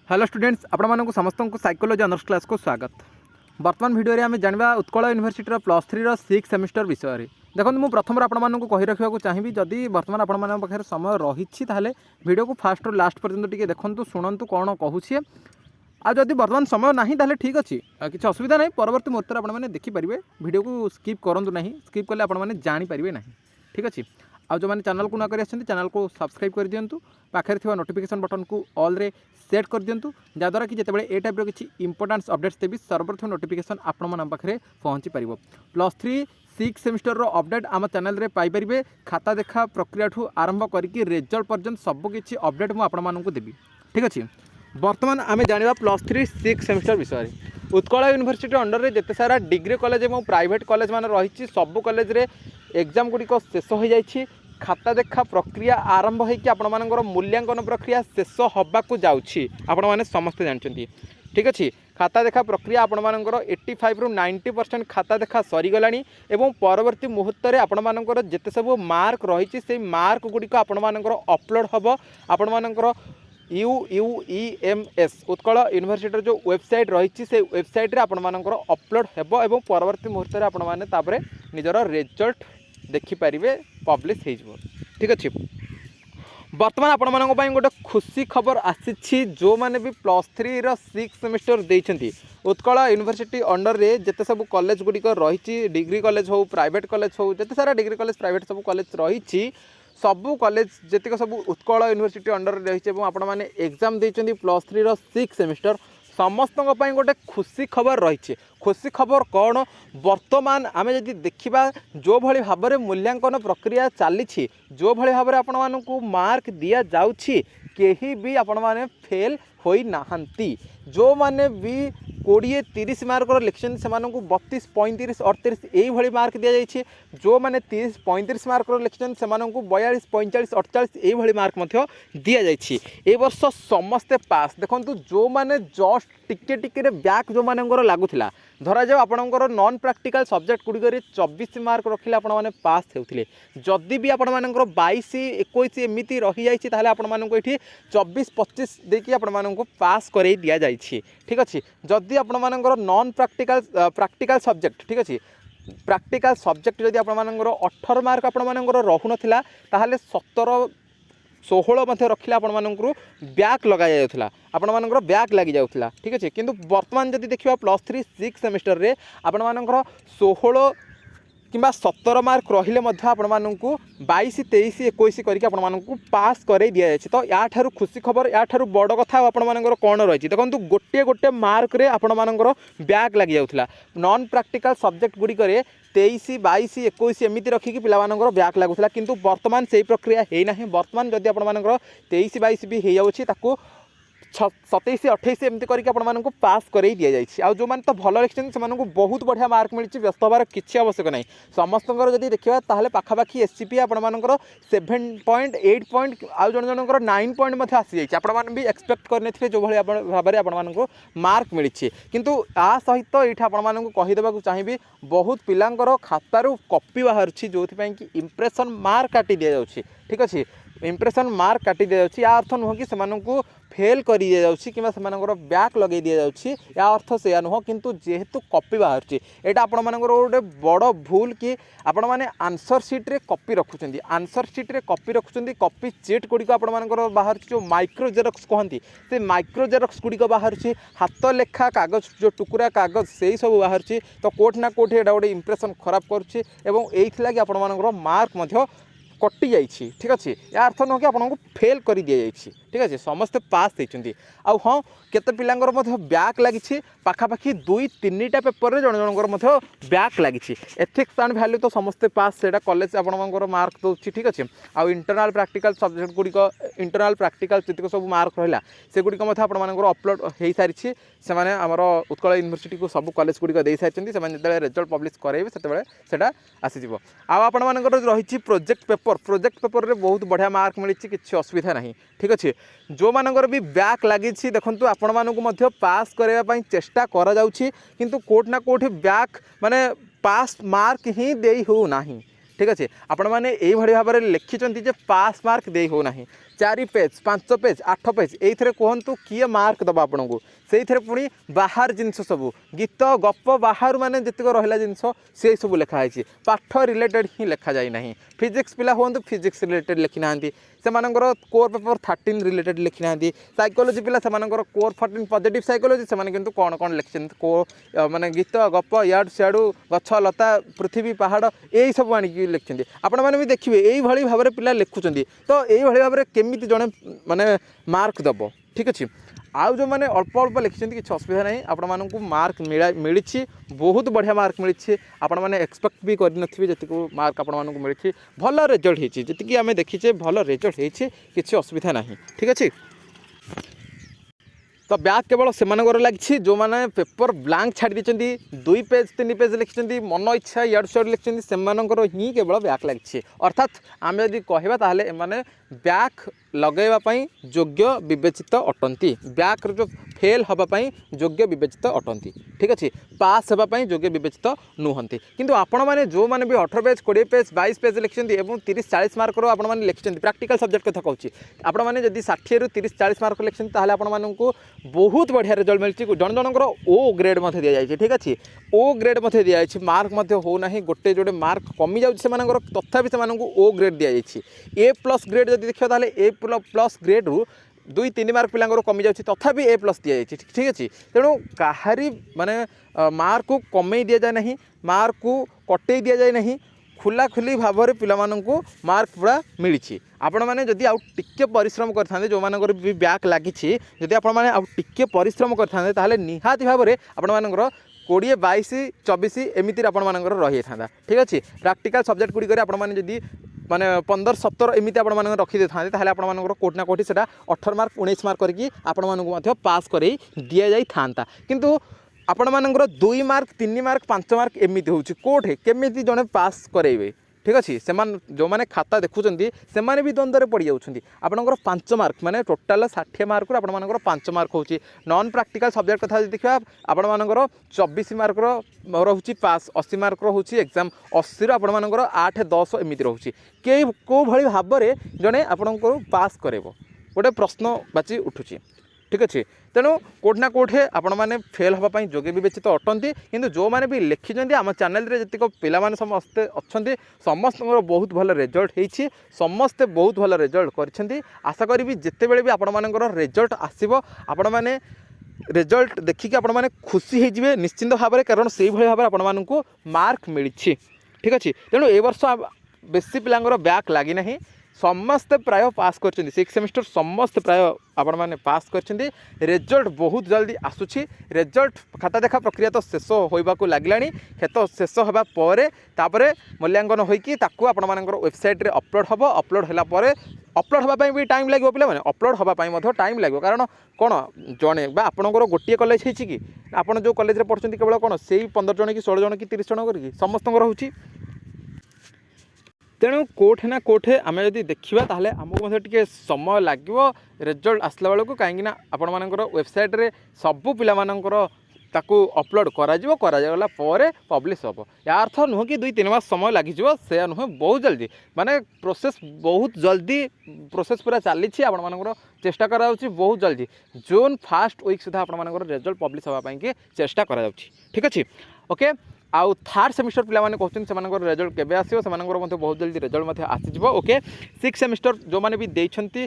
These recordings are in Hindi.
हेलो स्टूडेंट्स आपण समस्त को साइकोलॉजी ऑनर्स क्लास को स्वागत। वर्तमान वीडियो रे आम जानवा उत्कल यूनिवर्सिटी +3 6 सेमिस्टर विषय। देखो मुझे प्रथम आपको कही रखा चाहिए जदि वर्तमान आप समय रही वीडियो को फास्ट और लास्ट पर्यंत टी देखु शुणु कौन कहूँ आदि वर्तमान समय ना ठीक अच्छे किसी असुविधा ना परवर्त मुहूर्त आपने देखिपारे वीडियो को स्किप करूँ ना स्किप कले आपने जानीपारे ना ठीक अच्छे। आज जो मैंने चैनल को न कर चैनल को सब्सक्राइब कर दिंतु पाखे थी नोटिफिकेशन बटन को ऑल रे सेट कर दिंतु जहाँद्वारा कि जिते ए टाइप किसी इंपोर्टान्स अपडेट्स देवी सर्वप्रथम नोटिफिकेशन आपण पाखे पहुँची पार। +3 6 सेमिस्टर रो अपडेट आम चैनल रे पाइपर खाता देखा प्रक्रिया ठू आरंभ करके रिजल्ट पर्यंत सबकि अपडेट मुझे देवी ठीक अच्छे। बर्तमान आम जाना +3 6 सेमिस्टर विषय। उत्कल यूनिवर्सिटी अंडर रे जिते सारा डिग्री कॉलेज और प्राइवेट कॉलेज मान रही सब कॉलेज रे एग्जाम गुड़िक शेष हो जाए खाता देखा प्रक्रिया आरंभ होकर आपर मूल्यांकन प्रक्रिया शेष होबाकू जाउछि आपण माने समस्ते जानते ठीक अच्छे। खाता देखा प्रक्रिया आपण मानकर 85 रु 90% खाता देखा सरीगलानी एवं परवर्ती मुहूर्त में आपण मानकर जेते सब मार्क रही से मार्क गुड़िक आपण मानकर अपलोड हम आपण मानकर UUEMS उत्कल यूनिवर्सिटी जो वेबसाइट रही से वेबसाइट रे आपण मानकर अपलोड हेबो एवं परवर्ती मुहूर्त में आपण माने तापरे निजर रिजल्ट देखिपारे पब्लिश हो ठीक अच्छे। बर्तमान आपण मानक गोटे खुशी खबर आसी जो मैंने भी +3 6 सेमिस्टर देइछंती उत्कल यूनिवर्सिटी अंडर रे जिते सब कॉलेज गुड़िक रही डिग्री कॉलेज हो प्राइवेट कॉलेज हो जिते सारा डिग्री कॉलेज प्राइवेट सब कॉलेज रही सबू कॉलेज जीतक सब उत्कल यूनिवर्सिटी अंडर रही आपण मैंने एग्जाम देइछंती +3 6 सेमिस्टर समस्त गोटे खुशी खबर रही। खुशी खबर कौन वर्तमान आम जदि देखा जो भली भाव में मूल्यांकन प्रक्रिया चली जो भली भाव में आपण मानू मार्क दि जाउछि केही भी आपण माने फेल होई नाहंती जो माने भी 20-30 मार्क लिखिं से 32 35 38 यही मार्क दि जाइए जो मैंने 30-35 मार्क लिखिं से 42 45 48 यही मार्क दि जाइए ए वर्ष समस्ते पास देखो जो मैंने जस्ट टिके टिके बैक जो मानकर लगुला धरा जाओ आपणकर नॉन प्रैक्टिकल सब्जेक्ट गुड़िक 24 मार्क रखिले आपण मैंने पास होते जदि भी आपण मानकर 22 21 एमती रही जाइए आपण मानक ये 24-25 देखिए आपण मानक पास कर दि जाइए ठीक अच्छे। जदि आपण मानकर नॉन प्रैक्टिकल सब्जेक्ट ठीक अच्छे प्रैक्टिकल सब्जेक्ट जदि आपण मानकर 18 मार्क आपण मानकर रहू ना ताहले 17-16 रखिले आपण मानकर बैक लगा जाउथला आपण मानकर बैक लगी जाउथला ठीक अच्छे। किंतु वर्तमान जदि देखिबा +3 6 सेमिस्टर रे आपण मानकर 16 किंबा 17 मार्क रहिले मध्य आपण मानकू 22 23 21 करके आपण मानकू पास करे दिया जाय तो या ठारू खुशी खबर या ठारू बड़ कथा आपण मानकर कोन रही देखंतु गोटे गोटे मार्क रे आपण मानकर बैक लगी जाउथला नॉन प्रैक्टिकल सब्जेक्ट गुडी करे 23 22 21 एमती रखिकी पिलामानଙ୍କର बैक लागुला किंतु वर्तमान से प्रक्रिया है ना वर्तमान जदि आपण मानकर 23 22 भी हो जाउछि ताकू 27 28 एमती करके आपण मानकू पास कर दि जाइए आउ जो मैंने तो भल लिखिं से बहुत बढ़िया मार्क मिली व्यस्त हबार किसी आवश्यक नहीं समस्त जब देखा ताहले पाखापाखि एससीपी आपण मानकर 7.8 पॉइंट आउ जन जनकर 9 पॉइंट आसी जाइए आपण मैंने भी एक्सपेक्ट करने जो भाई भाव में आपण मानक मार्क मिली किंतु आ सहित ये आपण मानक कहीदेवाक चाहिए बहुत पिलांकर खातारू कॉपी बाहर जो कि इंप्रेशन मार्क काटी दि जाउछि ठीक अच्छे इंप्रेशन मार्क काटी दि जाउछि या अर्थ नुह कि से फेल कर दि जाउछि कि बैक लगे दि जाउछि या अर्थ से नुह किंतु जेहेतु कॉपी बाहर यहाँ आपण मानकर गोटे बड़ भूल कि आपण मैंने आंसर सीट रे कॉपी रखुच्च आंसर सीट रे कॉपी रखुच्च कॉपी चीट गुड़िक आपण मानकर बाहर जो माइक्रो जेरक्स कहती से माइक्रो जेरक्स गुड़िक बाहर हाथ लेखा कागज जो टुकुरा कागज से सब बाहर तो कोठ ना कोठी एटा गोटे इंप्रेशन खराब करुच्ची एवं एइथिलागि आपण मानकर मार्क कटि जाइए ठीक अच्छे या अर्थ नुह कि आपको फेल कर दि जाइए ठीक अच्छे समस्ते पास होती आउ हाँ केते पिलांकर बैक लगी पाखापाखि 2-3टा पेपर जन जनकर बैक लगी एथिक्स एंड वैल्यू तो समस्ते पास से कॉलेज आपंकर मार्क दूसरी ठीक अच्छे आउ इंटरनाल प्रैक्टिकल सब्जेक्ट गुड़िक इंटरनाल प्रैक्टिकल जितक सब मार्क रहा से गुड़िक अपलोड हो सारी से आमर उत्कल यूनिवर्सिटी को सब कॉलेज गुड़िक दे सारी जो रिजल्ट पब्लिश कराइबे से आसीज आपण मानकर रही प्रोजेक्ट पेपर रे बहुत बढ़िया मार्क मिली किसी असुविधा नहीं ठीक अच्छे। जो मानकर भी बैक लगी देखंतु आपण मानकु पास करने चेष्टा करा जाउछि किंतु कोठ ना कोठी बैक माने पास मार्क ही दे हो नाही ठीक अच्छे। आपण मैंने यही भाव में लिखिं पास मार्क दे हो ना चारि पेज 5 पेज 8 पेज ये कहतु किए मार्क दबा आपन को से पुणी बाहर जिनस सब गीत गप बाहर माने जितक रहा जिनस से सब लिखाई पाठ रिलेटेड ही लिखा जाए ना फिजिक्स पिला हूँ फिजिक्स रिलेटेड लिखी ना से कोर पेपर 13 रिलेटेड लिखी ना साइकोलोजी पिला से कोर 14 पॉजिटिव साइकोलोजी से किंतु कौन कौन लिखिं को माने गीत गप याडू सियाडू गछ लता पृथ्वी पहाड़ यही सब आणिक लिखिं आपण मैंने भी देखिए यही भाव में पिला लिखुं तो यही भाव में केमी जड़े माने मार्क दब ठीक अच्छे आउ जो मैंने अल्प अल्प लिखिं किसी असुविधा नहीं आपण मानक मार्क मिली बहुत बढ़िया मार्क मिली आपण मैंने एक्सपेक्ट भी करें जी मार्क आपण मानक मिली भल रिजल्ट होती जी आम देखीचे भल रिजल्ट होती किसी असुविधा ना ठीक अच्छे तो ब्याक केवल से लगी जो मैंने पेपर ब्लांक छाड़ी देती 2 पेज 3 पेज लिखिं मन इच्छा याडू सियाडू लिखिं से ही केवल ब्याक लगी अर्थात आम यदि कहवा एमाने ब्याक लगेवाई योग्य विवेचित अटंती ब्याक जो फेल हाँपाई योग्य विवेचित अटंती ठीक अच्छे पास हाँपाई योग्य विवेचित नुहंती किंतु आपण मैंने जो मैंने भी 18 पेज 20 पेज 22 पेज लिखिं 30-40 मार्क आपण मैंने लिखिं प्रैक्टिकल सब्जेक्ट कथा कहूँ आपण मैंने जब 60 ରୁ 30-40 मार्क लिखिं आपण मानक बहुत बढ़िया रिजल्ट मिलती जन जनकर ओ ग्रेड दि जाए ठीक अच्छे ओ ग्रेड दि जाए मार्क होना गोटे जोड़े मार्क कमी जाऊँगी तथापि से ओ ग्रेड दि जाए A+ ग्रेड जब देखा A+ ग्रेड रु 2-3 मार्क पिलांगर कमी जाऊँगी तथापि A+ दि जाए ठीक अच्छे तेणु कहारी माने मार्क को कमे दि जाए ना मार्क को कटे दि जाए ना खुला खुली भाव में पिलामानंकु मार्क पूरा मिली आपण मैंने जदि आउ टिके परिश्रम करते जो मानकर भी ब्याक लगी जदि आपण मैंने आउ टिके परिश्रम करते ताहले निहाती भाव में आपण मानकर 20-22-24 एमती आपण मानकर रही था ठीक अच्छे प्रैक्टिकल सब्जेक्ट गुड़िक आपण मैंने जदि माने 15-17 एमती आपण मानकर रखी था ताहले आपण मानकर कोटी ना कोटी सेटा 18 मार्क 19 मार्क करके आपण मानक पास कर दि जाई था किंतु आपण मानकर 2 मार्क 3 मार्क 5 मार्क एमती होची कोठे केमिति जने पास करेबे ठीक अच्छे से जो मैंने खाता देखुं से भी द्वंद्व पड़ जाऊँच आपंकर 5 मार्क माने टोटाल 60 मार्क रू आपंकर 5 मार्क होची नॉन प्रैक्टिकल सब्जेक्ट कथा देखा आपंकर 24 मार्क रोचे पास 80 मार्क रोचे एग्जाम 80 आपंकर 8-10 एमती रोचे कौ भाई भाव में जड़े आपण पास करेब गोटे प्रश्न बाची उठुची ठीक अच्छे तेणु कोठी ना कोठे आपण मैंने फेल हाँपाई योग्य विवेचित अटंती किंतु जो मैंने भी लिखिं आम चैनल रे जतिक पिला माने समस्ते अच्छा समस्त बहुत भल रिजल्ट होती समस्ते बहुत भल रिजल्ट कर आशा करी जिते बड़े भी आपण मानकर रिजल्ट आसब आपण मैंने रिजल्ट देखिकी आपण मैंने खुशी होइजिबे निश्चिंत भाव में कारण से भाव में आपण मानक मार्क मिली ठीक अच्छे तेणु ए वर्ष बेसी पिलांगर ब्याक लगी ना समस्ते प्राय पास कर 6 सेमिस्टर समस्ते प्राय आपण मैंने पास कर रिजल्ट बहुत जल्दी आसूची रिजल्ट खाता देखा प्रक्रिया तो शेष होइबा को लागलानी खेत शेष होगा तापर मूल्यांकन होइकी ताकू आपण मानकर वेबसाइट रे अपलोड हम अपलोड होला परे अपलोड हाँपाई भी टाइम लगे पे मैंने अपलोड हाँपाई टाइम लगे कारण कौन जड़े आपंकर गोटे कॉलेज होती कि आपड़ जो कॉलेज में पढ़ुं केवल कौन से 15 जन कि 16 जन कि 30 जन करके समस्त होची तेणु कोठे ना कोठे आम जब देखा ताहले आमको टे समय लगे रिजल्ट आसला बेलू कहीं आपण मानकर वेबसाइट रे सबू पिला मानकर ताकू अपलोड करागला पब्लिश हम या अर्थ नुह कि 2-3 मास समय लगे से नुह बहुत जल्दी माने प्रोसेस बहुत जल्दी प्रोसेस पूरा चली आपण मानकर चेष्टा करा बहुत जल्दी जून फर्स्ट वीक सुधा आपण मानकर रिजल्ट पब्लिश हाँपाई चेष्टा करा ठीक अच्छे ओके आउ 3rd सेमिस्टर पिला माने कहते हैं रिजल्ट केबे आसीबो से बहुत जल्दी रिजल्ट आसीजिवो ओके 6 सेमिस्टर जो माने भी देइछंती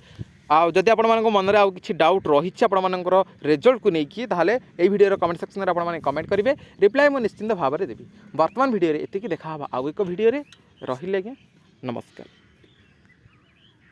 जदि आपण मानक मन में आउ किछि डाउट रही आपण मानकर रिजल्ट को लेकिन ताहले एई वीडियो कमेंट सेक्शन में आपण माने कमेंट करेंगे रिप्लाई मु निश्चिंत भाव में देवी वर्तमान वीडियो एतिकी देखा आउ एक वीडियो रहिले नमस्कार।